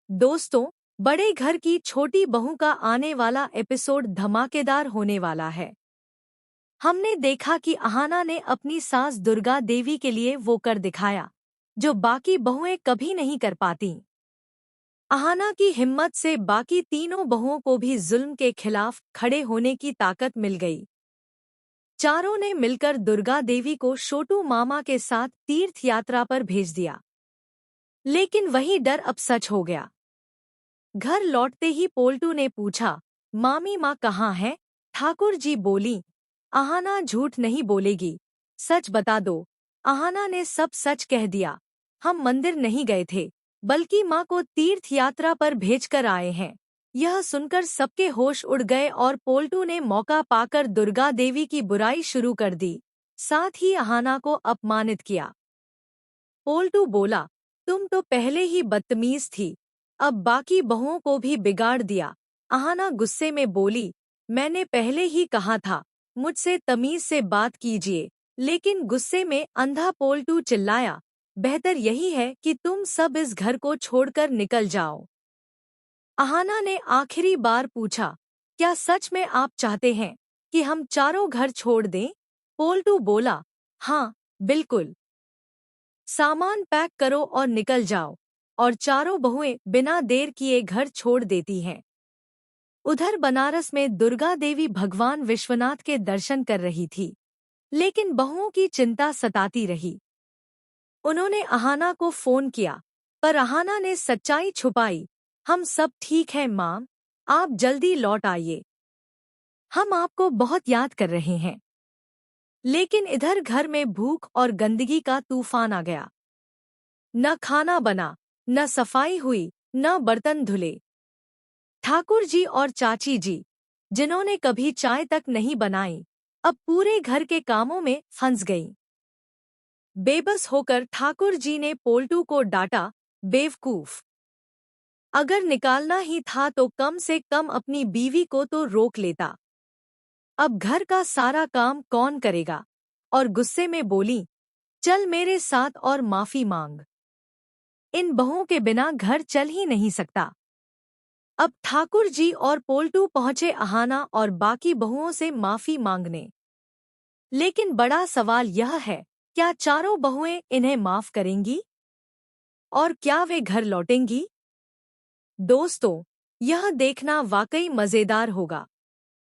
दोस्तों, बड़े घर की छोटी बहू का आने वाला एपिसोड धमाकेदार होने वाला है। हमने देखा कि अहाना ने अपनी सास दुर्गा देवी के लिए वो कर दिखाया जो बाकी बहुएं कभी नहीं कर पाती। अहाना की हिम्मत से बाकी तीनों बहुओं को भी जुल्म के खिलाफ खड़े होने की ताकत मिल गई। चारों ने मिलकर दुर्गा देवी को छोटू मामा के साथ तीर्थ यात्रा पर भेज दिया। लेकिन वही डर अब सच हो गया। घर लौटते ही पोल्टू ने पूछा, मामी माँ कहाँ है? ठाकुर जी बोली, अहाना झूठ नहीं बोलेगी, सच बता दो। अहाना ने सब सच कह दिया। हम मंदिर नहीं गए थे, बल्कि माँ को तीर्थ यात्रा पर भेजकर आए हैं। यह सुनकर सबके होश उड़ गए और पोल्टू ने मौका पाकर दुर्गा देवी की बुराई शुरू कर दी, साथ ही अहाना को अपमानित किया। पोल्टू बोला, तुम तो पहले ही बदतमीज थी, अब बाकी बहुओं को भी बिगाड़ दिया। अहाना गुस्से में बोली, मैंने पहले ही कहा था, मुझसे तमीज से बात कीजिए। लेकिन गुस्से में अंधा पोल्टू चिल्लाया, बेहतर यही है कि तुम सब इस घर को छोड़कर निकल जाओ। अहाना ने आखिरी बार पूछा, क्या सच में आप चाहते हैं कि हम चारों घर छोड़ दें? पोल्टू बोला, हाँ, बिल्कुल। सामान पैक करो और निकल जाओ। और चारों बहुएं बिना देर किए घर छोड़ देती हैं। उधर बनारस में दुर्गा देवी भगवान विश्वनाथ के दर्शन कर रही थी, लेकिन बहुओं की चिंता सताती रही। उन्होंने अहाना को फोन किया, पर अहाना ने सच्चाई छुपाई। हम सब ठीक हैं माँ, आप जल्दी लौट आइए, हम आपको बहुत याद कर रहे हैं। लेकिन इधर घर में भूख और गंदगी का तूफान आ गया। न खाना बना, न सफाई हुई, न बर्तन धुले। ठाकुर जी और चाची जी, जिन्होंने कभी चाय तक नहीं बनाई, अब पूरे घर के कामों में फंस गईं। बेबस होकर ठाकुर जी ने पोल्टू को डांटा, बेवकूफ, अगर निकालना ही था तो कम से कम अपनी बीवी को तो रोक लेता। अब घर का सारा काम कौन करेगा? और गुस्से में बोली, चल मेरे साथ और माफी मांग। इन बहुओं के बिना घर चल ही नहीं सकता। अब ठाकुर जी और पोल्टू पहुंचे अहाना और बाकी बहुओं से माफी मांगने। लेकिन बड़ा सवाल यह है, क्या चारों बहुएं इन्हें माफ करेंगी? और क्या वे घर लौटेंगी? दोस्तों, यह देखना वाकई मजेदार होगा।